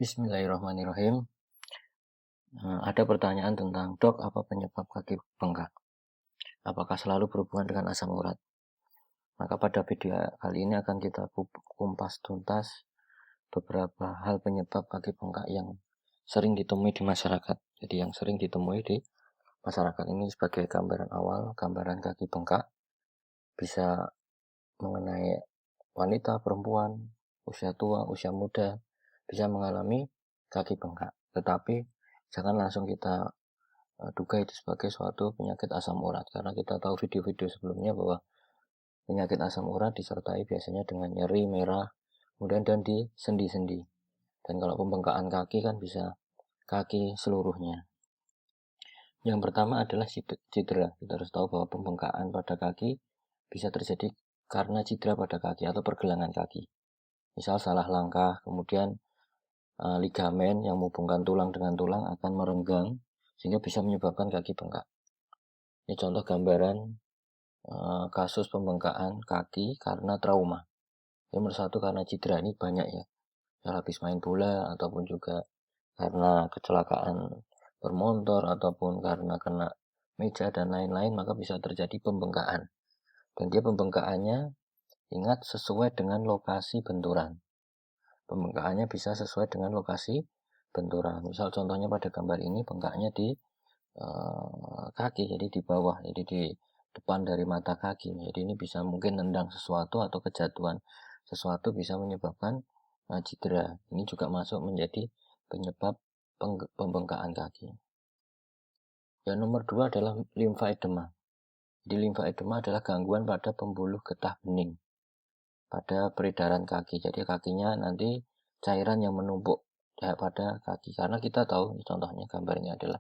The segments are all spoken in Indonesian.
Bismillahirrahmanirrahim. Ada pertanyaan tentang dok, apa penyebab kaki bengkak? Apakah selalu berhubungan dengan asam urat? Maka pada video kali ini akan kita kumpas tuntas beberapa hal penyebab kaki bengkak yang sering ditemui di masyarakat. Jadi yang sering ditemui di masyarakat ini sebagai gambaran awal, gambaran kaki bengkak bisa mengenai wanita, perempuan, usia tua, usia muda bisa mengalami kaki bengkak. Tetapi jangan langsung kita duga itu sebagai suatu penyakit asam urat, karena kita tahu video-video sebelumnya bahwa penyakit asam urat disertai biasanya dengan nyeri, merah, kemudian dan di sendi-sendi. Dan kalau pembengkakan kaki kan bisa kaki seluruhnya. Yang pertama adalah cedera. Kita harus tahu bahwa pembengkakan pada kaki bisa terjadi karena cedera pada kaki atau pergelangan kaki. Misal salah langkah, kemudian ligamen yang menghubungkan tulang dengan tulang akan merenggang sehingga bisa menyebabkan kaki bengkak. Ini contoh gambaran kasus pembengkakan kaki karena trauma. Yang nomor satu karena cedera, ini banyak ya. Habis main bola ataupun juga karena kecelakaan bermotor ataupun karena kena meja dan lain-lain, maka bisa terjadi pembengkakan. Dan dia pembengkakannya, ingat, sesuai dengan lokasi benturan. Pembengkakannya bisa sesuai dengan lokasi benturan. Misal contohnya pada gambar ini bengkaknya di kaki, jadi di bawah, jadi di depan dari mata kaki. Jadi ini bisa mungkin nendang sesuatu atau kejatuhan sesuatu bisa menyebabkan cedera. Ini juga masuk menjadi penyebab pembengkakan kaki. Yang nomor 2 adalah limfaedema. Jadi limfaedema adalah gangguan pada pembuluh getah bening pada peredaran kaki. Jadi kakinya nanti cairan yang menumpuk pada kaki. Karena kita tahu, contohnya gambarnya adalah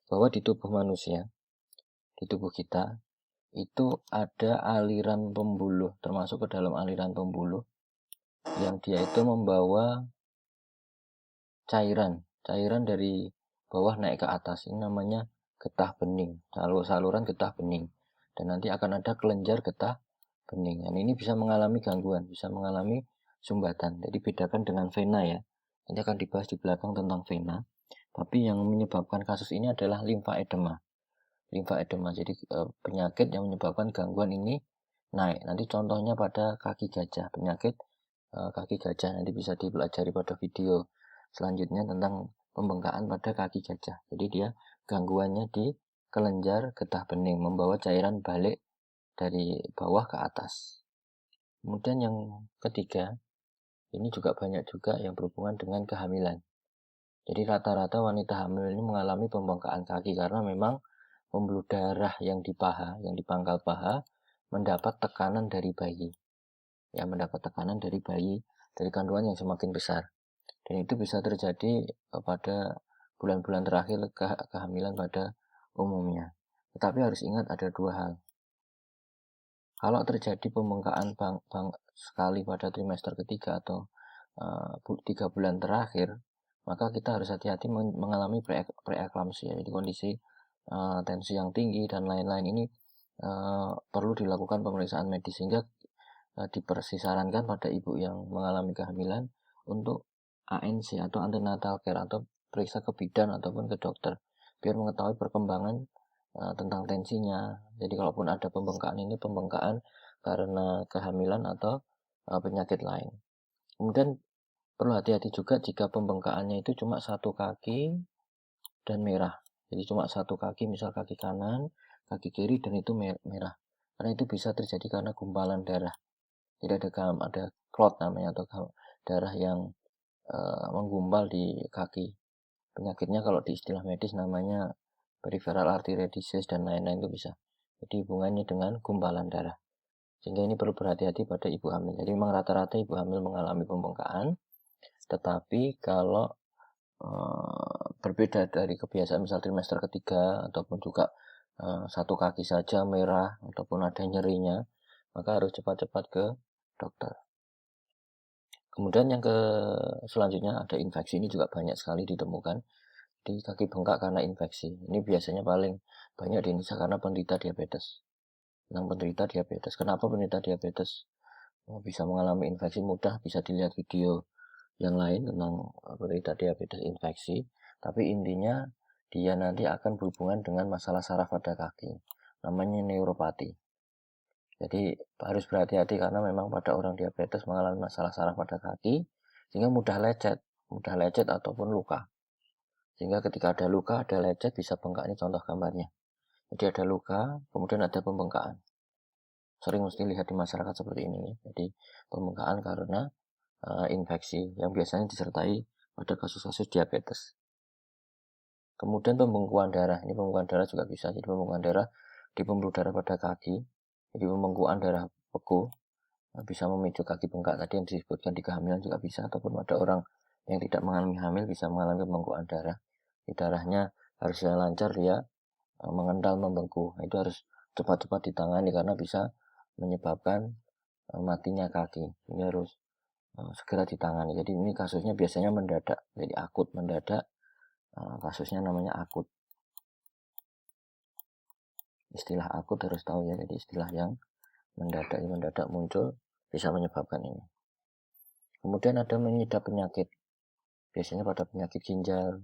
bahwa di tubuh manusia, di tubuh kita itu ada aliran pembuluh, termasuk ke dalam aliran pembuluh yang dia itu membawa cairan dari bawah naik ke atas. Ini namanya getah bening, saluran getah bening, dan nanti akan ada kelenjar getah bening. Dan ini bisa mengalami gangguan, bisa mengalami sumbatan. Jadi bedakan dengan vena ya. Nanti akan dibahas di belakang tentang vena. Tapi yang menyebabkan kasus ini adalah limfaedema. Limfaedema, jadi penyakit yang menyebabkan gangguan ini naik. Nanti contohnya pada kaki gajah, penyakit kaki gajah nanti bisa dipelajari pada video selanjutnya tentang pembengkakan pada kaki gajah. Jadi dia gangguannya di kelenjar getah bening, membawa cairan balik dari bawah ke atas. Kemudian yang ketiga, ini juga banyak juga yang berhubungan dengan kehamilan. Jadi rata-rata wanita hamil ini mengalami pembengkakan kaki karena memang pembuluh darah yang di paha, yang di pangkal paha, mendapat tekanan dari bayi. Ya, mendapat tekanan dari bayi, dari kandungan yang semakin besar. Dan itu bisa terjadi pada bulan-bulan terakhir kehamilan pada umumnya. Tetapi harus ingat ada dua hal. Kalau terjadi pembengkakan sekali pada trimester ketiga atau 3 bulan terakhir, maka kita harus hati-hati mengalami preeklamsia. Jadi kondisi tensi yang tinggi dan lain-lain ini perlu dilakukan pemeriksaan medis, sehingga disarankan pada ibu yang mengalami kehamilan untuk ANC atau antenatal care, atau periksa ke bidan ataupun ke dokter biar mengetahui perkembangan tentang tensinya. Jadi kalaupun ada pembengkakan, ini pembengkakan karena kehamilan atau penyakit lain. Kemudian perlu hati-hati juga jika pembengkakannya itu cuma satu kaki dan merah. Jadi cuma satu kaki, misal kaki kanan, kaki kiri, dan itu merah. Karena itu bisa terjadi karena gumpalan darah. Jadi ada clot namanya, atau darah yang menggumpal di kaki. Penyakitnya kalau di istilah medis namanya peripheral artery disease dan lain-lain, itu bisa. Jadi hubungannya dengan gumpalan darah. Sehingga ini perlu berhati-hati pada ibu hamil. Jadi memang rata-rata ibu hamil mengalami pembengkakan, tetapi kalau berbeda dari kebiasaan, misal trimester ketiga ataupun juga satu kaki saja merah ataupun ada nyerinya, maka harus cepat-cepat ke dokter. Kemudian yang selanjutnya ada infeksi. Ini juga banyak sekali ditemukan di kaki bengkak karena infeksi. Ini biasanya paling banyak di Indonesia karena penderita diabetes. Kenapa penderita diabetes bisa mengalami infeksi mudah? Bisa dilihat video yang lain tentang berita diabetes infeksi, tapi intinya dia nanti akan berhubungan dengan masalah saraf pada kaki, namanya neuropati. Jadi harus berhati-hati karena memang pada orang diabetes mengalami masalah saraf pada kaki sehingga mudah lecet ataupun luka. Sehingga ketika ada luka, ada lecet, bisa bengkak. Ini contoh gambarnya. Jadi ada luka, kemudian ada pembengkakan. Sering mesti lihat di masyarakat seperti ini. Jadi pembengkakan karena infeksi yang biasanya disertai pada kasus-kasus diabetes. Kemudian pembengkuan darah. Ini pembengkuan darah juga bisa. Jadi pembengkuan darah di pembuluh darah pada kaki. Jadi pembengkuan darah beku bisa memicu kaki bengkak tadi yang disebutkan di kehamilan juga bisa. Ataupun ada orang yang tidak mengalami hamil bisa mengalami pembengkuan darah. Di darahnya harus lancar, dia mengental membengkuk. Itu harus cepat-cepat ditangani karena bisa menyebabkan matinya kaki. Ini harus segera ditangani. Jadi ini kasusnya biasanya mendadak, jadi akut mendadak. Kasusnya namanya akut. Istilah akut harus tahu ya. Jadi istilah yang mendadak muncul bisa menyebabkan ini. Kemudian ada mengidap penyakit. Biasanya pada penyakit ginjal,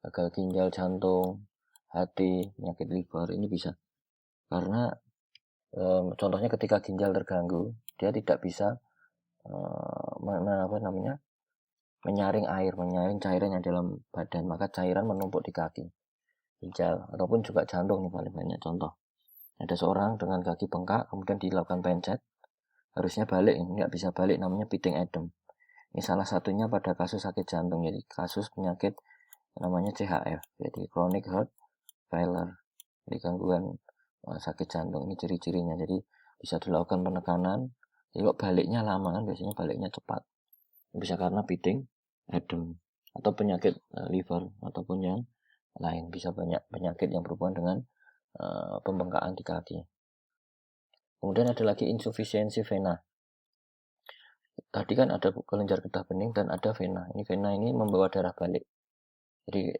gagal ginjal, jantung, hati, penyakit liver, ini bisa. Karena contohnya ketika ginjal terganggu, dia tidak bisa menyaring air, menyaring cairan yang dalam badan, maka cairan menumpuk di kaki, ginjal, ataupun juga jantung nih paling banyak contoh. Ada seorang dengan kaki bengkak, kemudian dilakukan pencet, harusnya balik, nggak bisa balik, namanya pitting edem. Ini salah satunya pada kasus sakit jantung, jadi kasus penyakit namanya CHF, jadi chronic heart failure, jadi gangguan sakit jantung. Ini ciri-cirinya, jadi bisa dilakukan penekanan, jadi kok baliknya lama kan, biasanya baliknya cepat, bisa karena pitting edem atau penyakit liver ataupun yang lain, bisa banyak penyakit yang berhubungan dengan pembengkakan di kaki. Kemudian ada lagi insufisiensi vena. Tadi kan ada kelenjar getah bening dan ada vena. Ini vena ini membawa darah balik. Jadi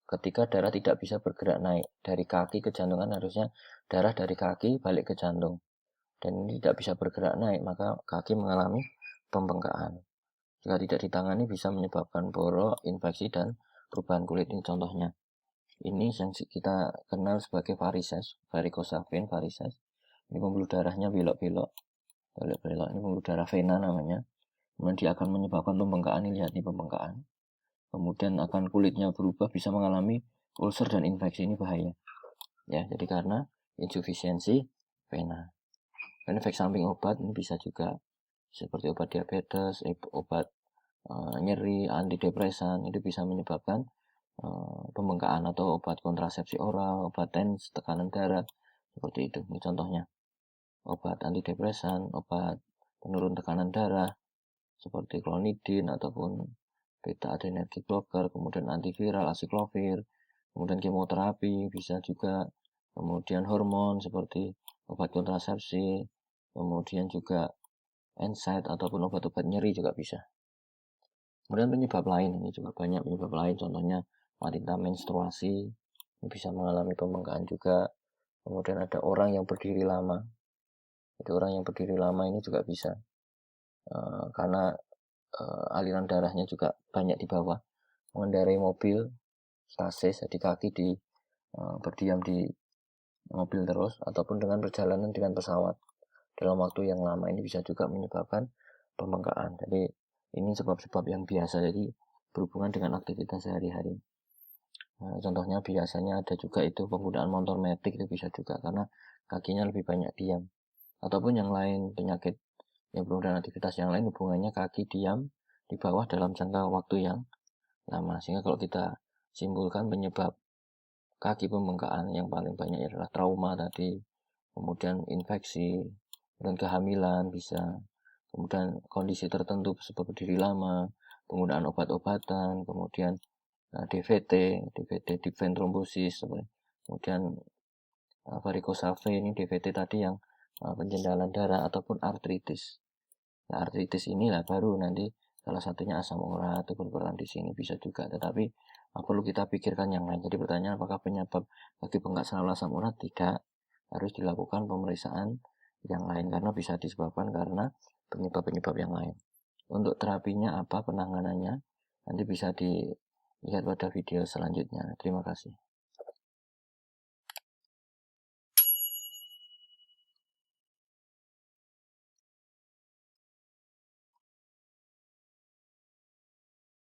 ketika darah tidak bisa bergerak naik dari kaki ke jantung, kan harusnya darah dari kaki balik ke jantung. Dan ini tidak bisa bergerak naik, maka kaki mengalami pembengkakan. Jika tidak ditangani bisa menyebabkan borok, infeksi, dan perubahan kulit. Ini contohnya. Ini yang kita kenal sebagai varises, varicose vein, varises. Ini pembuluh darahnya belok-belok. Ini pembuluh darah vena namanya. Kemudian dia akan menyebabkan pembengkakan. Ini lihat nih pembengkakan. Kemudian akan kulitnya berubah, bisa mengalami ulcer dan infeksi. Ini bahaya. Ya, jadi karena insufisiensi vena. Dan efek samping obat ini bisa juga seperti obat diabetes, obat nyeri, antidepresan, itu bisa menyebabkan pembengkakan, atau obat kontrasepsi oral, obat TENS, tekanan darah, seperti itu. Ini contohnya. Obat antidepresan, obat penurun tekanan darah, seperti klonidin ataupun beta adrenergic blocker, kemudian antiviral, acyclovir, kemudian kemoterapi, bisa juga, kemudian hormon seperti obat kontrasepsi, kemudian juga NSAID ataupun obat-obat nyeri juga bisa. Kemudian penyebab lain, ini juga banyak penyebab lain, contohnya wanita menstruasi, ini bisa mengalami pembengkakan juga. Kemudian ada orang yang berdiri lama, jadi orang yang berdiri lama ini juga bisa, karena aliran darahnya juga banyak di bawah. Mengendarai mobil stasis, jadi kaki berdiam di mobil terus, ataupun dengan perjalanan dengan pesawat dalam waktu yang lama, ini bisa juga menyebabkan pembengkakan. Jadi ini sebab-sebab yang biasa, jadi berhubungan dengan aktivitas sehari-hari. Contohnya biasanya ada juga itu penggunaan motor metik, itu bisa juga karena kakinya lebih banyak diam. Ataupun yang lain, penyakit yang berhubungan dengan aktivitas yang lain, hubungannya kaki diam di bawah dalam jangka waktu yang lama. Sehingga kalau kita simpulkan penyebab kaki pembengkakan yang paling banyak adalah trauma tadi, kemudian infeksi, dan kehamilan bisa, kemudian kondisi tertentu seperti berdiri lama, penggunaan obat-obatan, kemudian DVT, deep vein thrombosis, kemudian varicose vein, ini DVT tadi yang penjendalan darah, ataupun artritis. Nah, artritis inilah baru nanti salah satunya asam urat itu berperan di sini, bisa juga. Tetapi perlu kita pikirkan yang lain. Jadi pertanyaan, apakah penyebab kaki bengkak selalu asam urat? Tidak, harus dilakukan pemeriksaan yang lain karena bisa disebabkan karena penyebab-penyebab yang lain. untuk terapinya apa, penanganannya, nanti bisa dilihat pada video selanjutnya. Terima kasih.